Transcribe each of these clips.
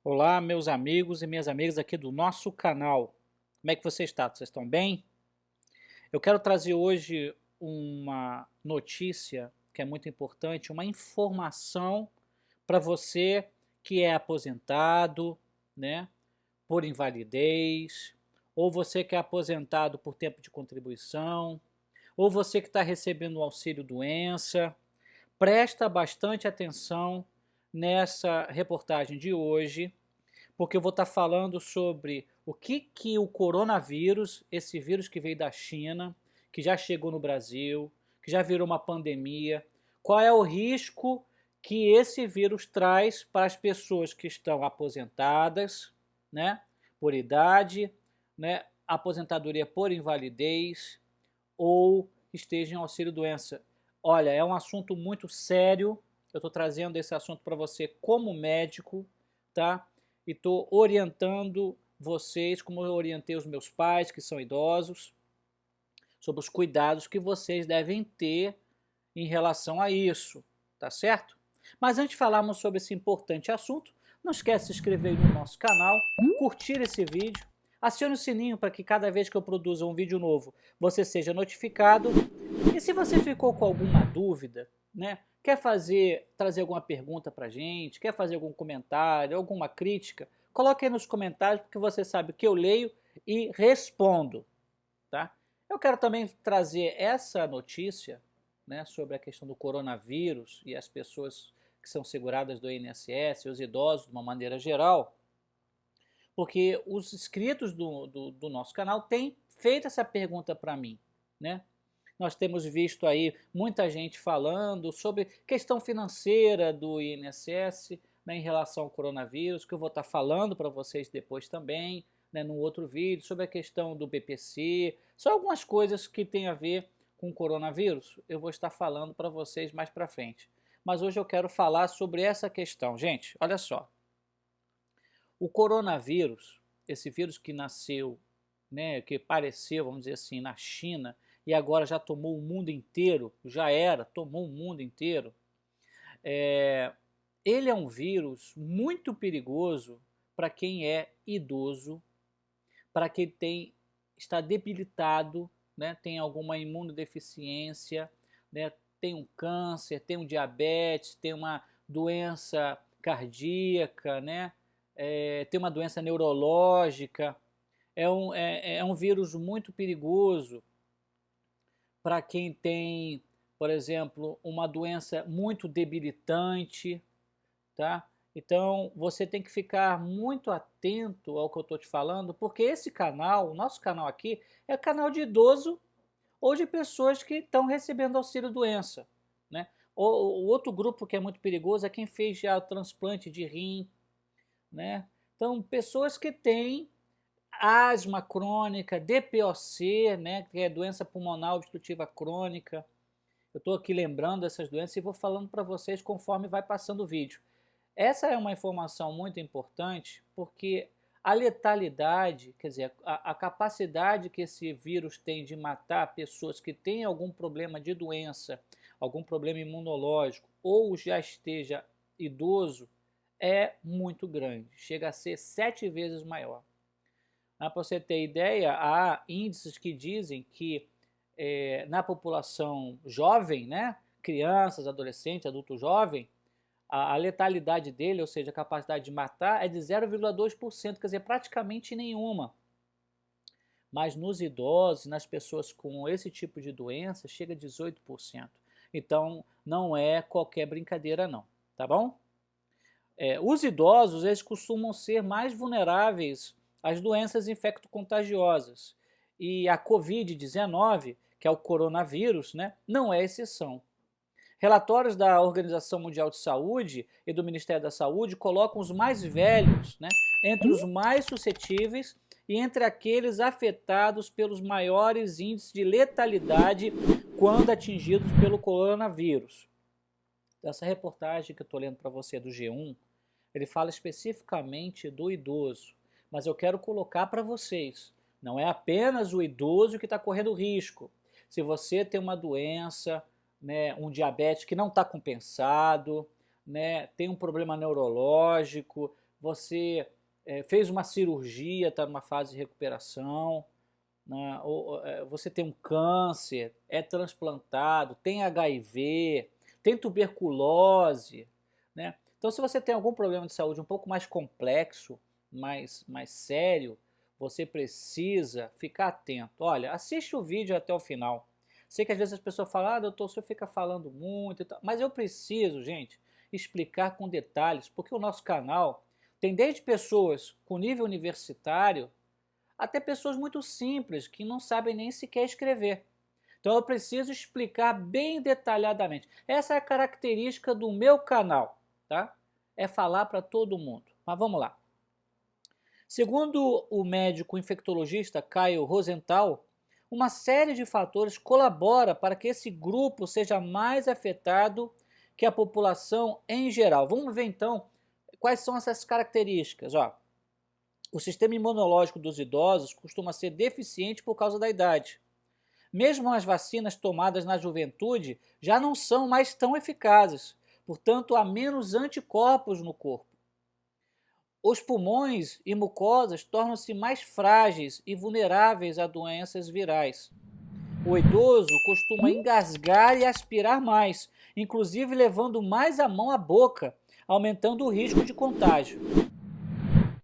Olá, meus amigos e minhas amigas aqui do nosso canal. Como é que você está? Vocês estão bem? Eu quero trazer hoje uma notícia que é muito importante, uma informação para você que é aposentado, né, por invalidez, ou você que é aposentado por tempo de contribuição, ou você que está recebendo o auxílio doença. Presta bastante atenção nessa reportagem de hoje, porque eu vou estar falando sobre o que o coronavírus, esse vírus que veio da China, que já chegou no Brasil, que já virou uma pandemia, qual é o risco que esse vírus traz para as pessoas que estão aposentadas, né, por idade, né, aposentadoria por invalidez ou estejam em auxílio-doença. Olha, é um assunto muito sério, eu estou trazendo esse assunto para você como médico, tá? E estou orientando vocês, como eu orientei os meus pais, que são idosos, sobre os cuidados que vocês devem ter em relação a isso, tá certo? Mas antes de falarmos sobre esse importante assunto, não esquece de se inscrever no nosso canal, curtir esse vídeo, acione o sininho para que cada vez que eu produza um vídeo novo você seja notificado. E se você ficou com alguma dúvida, né, quer trazer alguma pergunta para a gente, quer fazer algum comentário, alguma crítica, coloque aí nos comentários porque você sabe que eu leio e respondo, tá? Eu quero também trazer essa notícia, né, sobre a questão do coronavírus e as pessoas que são seguradas do INSS, os idosos de uma maneira geral, porque os inscritos do nosso canal têm feito essa pergunta para mim, né? Nós temos visto aí muita gente falando sobre questão financeira do INSS, né, em relação ao coronavírus, que eu vou estar falando para vocês depois também, né, num outro vídeo, sobre a questão do BPC, só algumas coisas que tem a ver com o coronavírus, eu vou estar falando para vocês mais para frente. Mas hoje eu quero falar sobre essa questão. Gente, olha só. O coronavírus, esse vírus que nasceu, né, que apareceu, vamos dizer assim, na China, e agora já tomou o mundo inteiro, tomou o mundo inteiro, ele é um vírus muito perigoso para quem é idoso, para quem está debilitado, né, tem alguma imunodeficiência, né, tem um câncer, tem um diabetes, tem uma doença cardíaca, né, tem uma doença neurológica. É um vírus muito perigoso para quem tem, por exemplo, uma doença muito debilitante, tá? Então você tem que ficar muito atento ao que eu estou te falando, porque esse canal, o nosso canal aqui, é canal de idoso ou de pessoas que estão recebendo auxílio doença, né? O outro grupo que é muito perigoso é quem fez já o transplante de rim, né? Então pessoas que têm asma crônica, DPOC, né, que é doença pulmonar obstrutiva crônica. Eu estou aqui lembrando dessas doenças e vou falando para vocês conforme vai passando o vídeo. Essa é uma informação muito importante porque a letalidade, quer dizer, a capacidade que esse vírus tem de matar pessoas que têm algum problema de doença, algum problema imunológico ou já esteja idoso, é muito grande, chega a ser 7 vezes maior. Para você ter ideia, há índices que dizem que na população jovem, né, crianças, adolescentes, adulto jovem, a letalidade dele, ou seja, a capacidade de matar, é de 0,2%, quer dizer, praticamente nenhuma. Mas nos idosos, nas pessoas com esse tipo de doença, chega a 18%. Então, não é qualquer brincadeira não, tá bom? Os idosos, eles costumam ser mais vulneráveis às doenças infecto-contagiosas. E a Covid-19, que é o coronavírus, né, não é exceção. Relatórios da Organização Mundial de Saúde e do Ministério da Saúde colocam os mais velhos, né, entre os mais suscetíveis e entre aqueles afetados pelos maiores índices de letalidade quando atingidos pelo coronavírus. Essa reportagem que eu estou lendo para você do G1, ele fala especificamente do idoso, mas eu quero colocar para vocês, não é apenas o idoso que está correndo risco. Se você tem uma doença, né, um diabetes que não está compensado, né, tem um problema neurológico, você fez uma cirurgia, está numa fase de recuperação, né? Ou você tem um câncer, é transplantado, tem HIV, tem tuberculose, né? Então, se você tem algum problema de saúde um pouco mais complexo, mais sério, você precisa ficar atento. Olha, assiste o vídeo até o final. Sei que às vezes as pessoas falam, ah, doutor, o senhor fica falando muito e tal, mas eu preciso, gente, explicar com detalhes, porque o nosso canal tem desde pessoas com nível universitário até pessoas muito simples que não sabem nem sequer escrever. Então eu preciso explicar bem detalhadamente. Essa é a característica do meu canal, tá? É falar para todo mundo. Mas vamos lá. Segundo o médico infectologista Caio Rosenthal, uma série de fatores colabora para que esse grupo seja mais afetado que a população em geral. Vamos ver então quais são essas características. Ó, o sistema imunológico dos idosos costuma ser deficiente por causa da idade. Mesmo as vacinas tomadas na juventude já não são mais tão eficazes, portanto há menos anticorpos no corpo. Os pulmões e mucosas tornam-se mais frágeis e vulneráveis a doenças virais. O idoso costuma engasgar e aspirar mais, inclusive levando mais a mão à boca, aumentando o risco de contágio.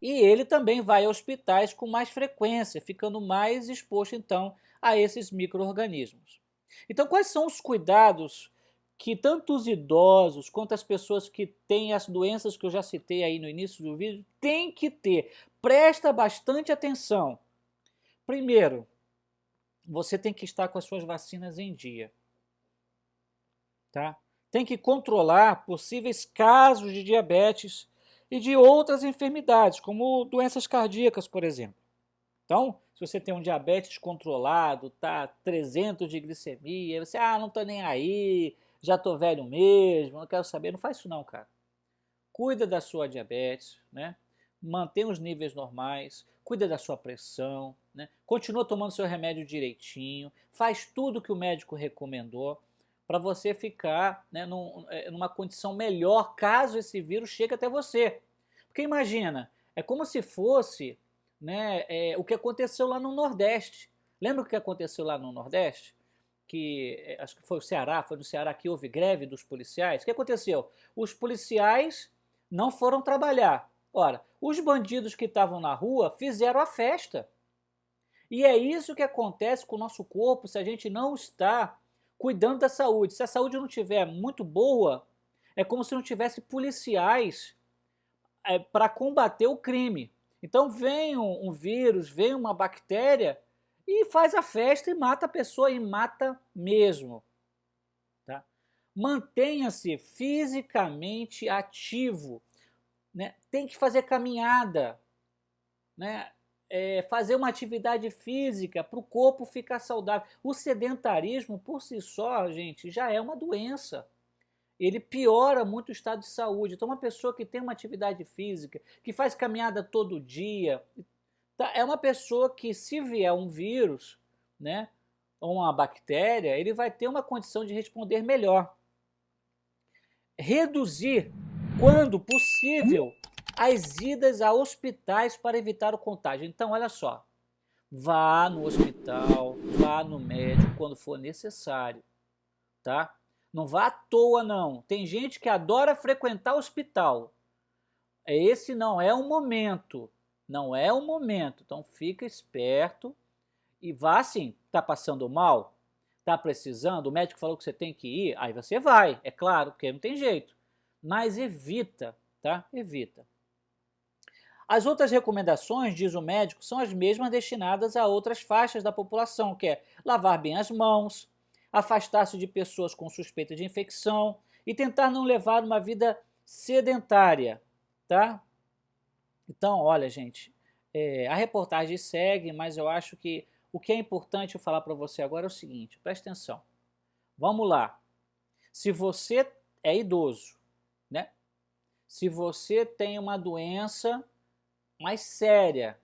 E ele também vai a hospitais com mais frequência, ficando mais exposto então a esses micro-organismos. Então, quais são os cuidados que tanto os idosos quanto as pessoas que têm as doenças que eu já citei aí no início do vídeo têm que ter? Presta bastante atenção. Primeiro, você tem que estar com as suas vacinas em dia, tá? Tem que controlar possíveis casos de diabetes e de outras enfermidades, como doenças cardíacas, por exemplo. Então, se você tem um diabetes controlado, tá 300 de glicemia, você, não tô nem aí, já tô velho mesmo, não quero saber, não faz isso não, cara. Cuida da sua diabetes, né? Mantém os níveis normais, cuida da sua pressão, né? Continua tomando seu remédio direitinho, faz tudo que o médico recomendou para você ficar, né, numa condição melhor caso esse vírus chegue até você. Porque imagina, é como se fosse, né, o que aconteceu lá no Nordeste. Lembra o que aconteceu lá no Nordeste? Que acho que foi no Ceará que houve greve dos policiais. O que aconteceu? Os policiais não foram trabalhar. Ora, os bandidos que estavam na rua fizeram a festa. E é isso que acontece com o nosso corpo se a gente não está cuidando da saúde. Se a saúde não estiver muito boa, é como se não tivesse policiais para combater o crime. Então vem um vírus, vem uma bactéria e faz a festa e mata a pessoa, e mata mesmo. Tá? Mantenha-se fisicamente ativo, né? Tem que fazer caminhada, né? Fazer uma atividade física para o corpo ficar saudável. O sedentarismo por si só, gente, já é uma doença. Ele piora muito o estado de saúde. Então, uma pessoa que tem uma atividade física, que faz caminhada todo dia, tá, é uma pessoa que, se vier um vírus, né, ou uma bactéria, ele vai ter uma condição de responder melhor. Reduzir, quando possível, as idas a hospitais para evitar o contágio. Então, olha só, vá no hospital, vá no médico quando for necessário, tá? Não vá à toa, não. Tem gente que adora frequentar hospital. Esse não é o momento. Não é o momento. Então fica esperto e vá assim. Tá passando mal? Tá precisando? O médico falou que você tem que ir? Aí você vai, é claro, porque não tem jeito. Mas evita, tá? Evita. As outras recomendações, diz o médico, são as mesmas destinadas a outras faixas da população, que é lavar bem as mãos, afastar-se de pessoas com suspeita de infecção e tentar não levar uma vida sedentária, tá? Então, olha, gente, a reportagem segue, mas eu acho que o que é importante eu falar para você agora é o seguinte, presta atenção. Vamos lá. Se você é idoso, né? Se você tem uma doença mais séria,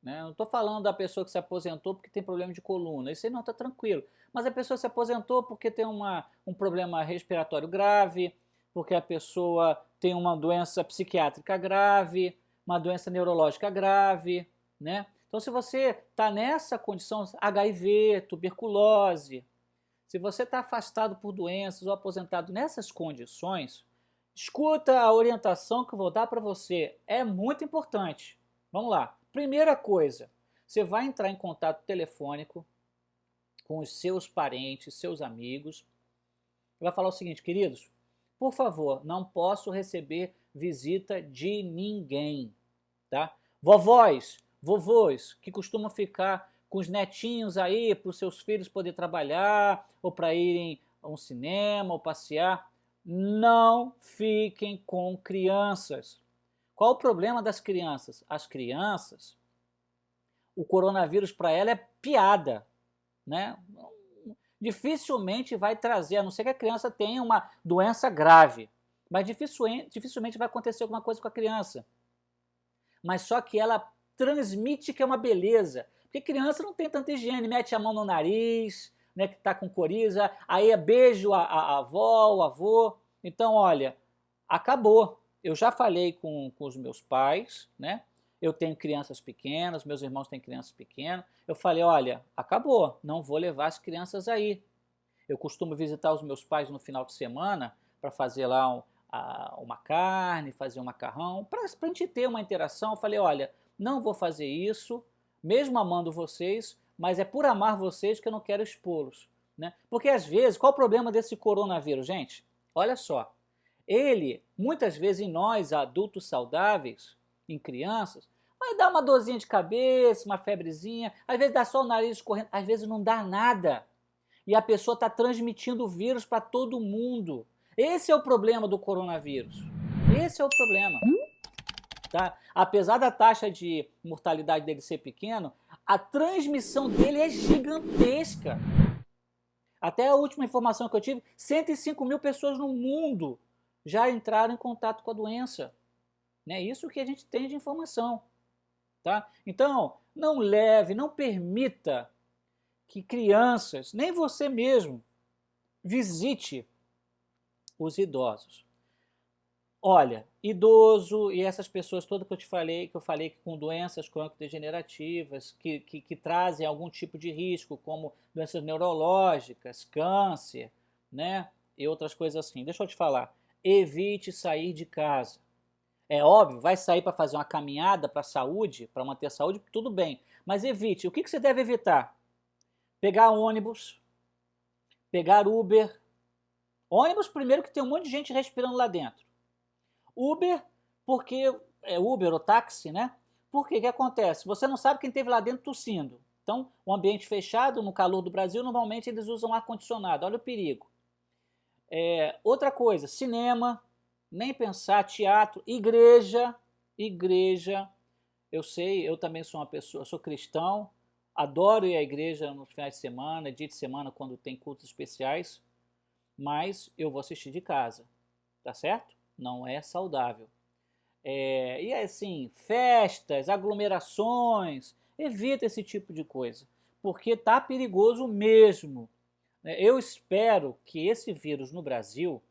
né? Não estou falando da pessoa que se aposentou porque tem problema de coluna, isso aí não está tranquilo. Mas a pessoa se aposentou porque tem um problema respiratório grave, porque a pessoa tem uma doença psiquiátrica grave, uma doença neurológica grave, né? Então, se você está nessa condição, HIV, tuberculose, se você está afastado por doenças ou aposentado nessas condições, escuta a orientação que eu vou dar para você. É muito importante. Vamos lá. Primeira coisa, você vai entrar em contato telefônico com os seus parentes, seus amigos. Vai falar o seguinte, queridos, por favor, não posso receber visita de ninguém, tá? Vovós, vovôs, que costumam ficar com os netinhos aí para os seus filhos poderem trabalhar ou para irem a um cinema ou passear, não fiquem com crianças. Qual o problema das crianças? As crianças, o coronavírus para ela é piada, né? Dificilmente vai trazer, a não ser que a criança tenha uma doença grave, mas dificilmente vai acontecer alguma coisa com a criança. Mas só que ela transmite que é uma beleza, porque criança não tem tanta higiene, mete a mão no nariz, né, que está com coriza, aí é beijo a avó, o avô. Então, olha, acabou. Eu já falei com os meus pais, né? Eu tenho crianças pequenas, meus irmãos têm crianças pequenas. Eu falei, olha, acabou, não vou levar as crianças aí. Eu costumo visitar os meus pais no final de semana para fazer lá uma carne, fazer um macarrão, para a gente ter uma interação. Eu falei, olha, não vou fazer isso, mesmo amando vocês, mas é por amar vocês que eu não quero expô-los, né? Porque às vezes, qual o problema desse coronavírus, gente? Olha só, ele, muitas vezes em nós, adultos saudáveis, em crianças, vai dar uma dorzinha de cabeça, uma febrezinha, às vezes dá só o nariz escorrendo, às vezes não dá nada. E a pessoa está transmitindo o vírus para todo mundo. Esse é o problema do coronavírus. Esse é o problema. Tá? Apesar da taxa de mortalidade dele ser pequena, a transmissão dele é gigantesca. Até a última informação que eu tive, 105 mil pessoas no mundo já entraram em contato com a doença. Né? Isso que a gente tem de informação. Tá? Então, não leve, não permita que crianças, nem você mesmo, visite os idosos. Olha, idoso e essas pessoas todas que eu falei que com doenças crônico-degenerativas, que trazem algum tipo de risco, como doenças neurológicas, câncer, né? E outras coisas assim. Deixa eu te falar, evite sair de casa. É óbvio, vai sair para fazer uma caminhada para a saúde, para manter a saúde, tudo bem. Mas evite. O que você deve evitar? Pegar ônibus, pegar Uber. Ônibus, primeiro, que tem um monte de gente respirando lá dentro. Uber, porque é Uber ou táxi, né? Porque o que acontece? Você não sabe quem teve lá dentro tossindo. Então, um ambiente fechado, no calor do Brasil, normalmente eles usam ar-condicionado. Olha o perigo. Outra coisa, cinema, nem pensar, teatro, igreja. Eu sei, eu também sou uma pessoa, sou cristão, adoro ir à igreja nos finais de semana, dia de semana, quando tem cultos especiais, mas eu vou assistir de casa, tá certo? Não é saudável. E assim, festas, aglomerações, evita esse tipo de coisa, porque tá perigoso mesmo. Eu espero que esse vírus no Brasil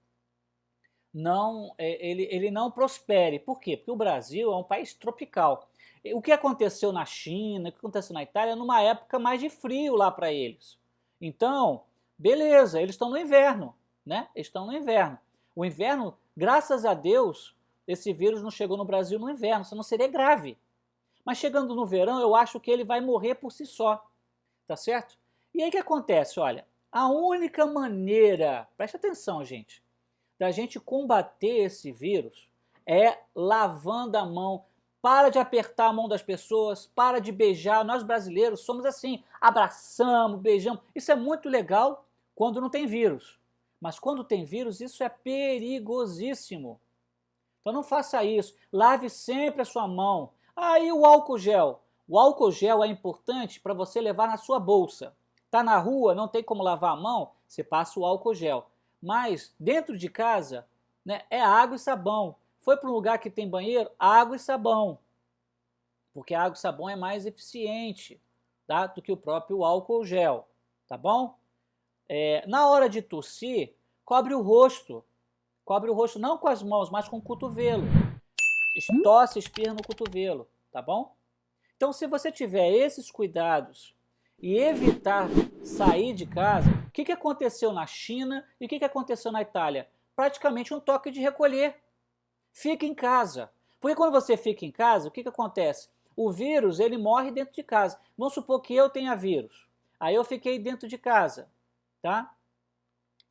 ele não prospere. Por quê? Porque o Brasil é um país tropical. O que aconteceu na China, o que aconteceu na Itália, numa época mais de frio lá para eles. Então, beleza, eles estão no inverno, né? Eles estão no inverno. O inverno, graças a Deus, esse vírus não chegou no Brasil no inverno, senão seria grave. Mas chegando no verão, eu acho que ele vai morrer por si só, tá certo? E aí o que acontece? Olha, a única maneira, preste atenção, gente, da gente combater esse vírus é lavando a mão. Para de apertar a mão das pessoas, para de beijar. Nós brasileiros somos assim, abraçamos, beijamos. Isso é muito legal quando não tem vírus. Mas quando tem vírus, isso é perigosíssimo. Então não faça isso. Lave sempre a sua mão. E o álcool gel? O álcool gel é importante para você levar na sua bolsa. Tá na rua, não tem como lavar a mão? Você passa o álcool gel. Mas dentro de casa, né, é água e sabão. Foi para um lugar que tem banheiro, água e sabão. Porque a água e sabão é mais eficiente, tá, do que o próprio álcool gel. Tá bom? Na hora de tossir, cobre o rosto. Cobre o rosto não com as mãos, mas com o cotovelo. Tosse, espirra no cotovelo, tá bom? Então, se você tiver esses cuidados e evitar sair de casa, o que aconteceu na China e o que aconteceu na Itália? Praticamente um toque de recolher. Fica em casa. Porque quando você fica em casa, o que acontece? O vírus, ele morre dentro de casa. Vamos supor que eu tenha vírus. Aí eu fiquei dentro de casa, tá?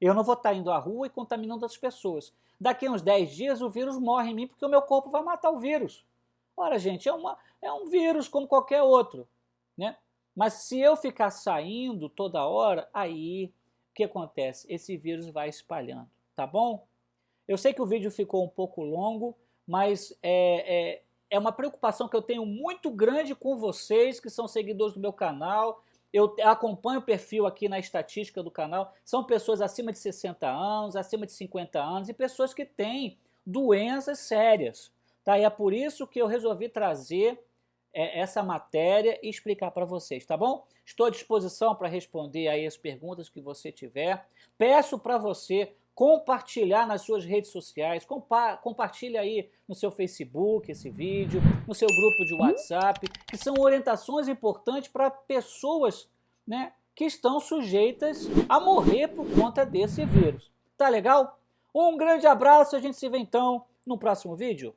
Eu não vou estar indo à rua e contaminando as pessoas. Daqui a uns 10 dias o vírus morre em mim porque o meu corpo vai matar o vírus. Ora, gente, é um vírus como qualquer outro, né? Mas se eu ficar saindo toda hora, aí o que acontece? Esse vírus vai espalhando, tá bom? Eu sei que o vídeo ficou um pouco longo, mas é uma preocupação que eu tenho muito grande com vocês que são seguidores do meu canal. Eu acompanho o perfil aqui na estatística do canal, são pessoas acima de 60 anos, acima de 50 anos e pessoas que têm doenças sérias. Tá? E é por isso que eu resolvi trazer essa matéria e explicar para vocês, tá bom? Estou à disposição para responder aí as perguntas que você tiver. Peço para você compartilhar nas suas redes sociais, compartilha aí no seu Facebook esse vídeo, no seu grupo de WhatsApp, que são orientações importantes para pessoas, né, que estão sujeitas a morrer por conta desse vírus. Tá legal? Um grande abraço, a gente se vê então no próximo vídeo.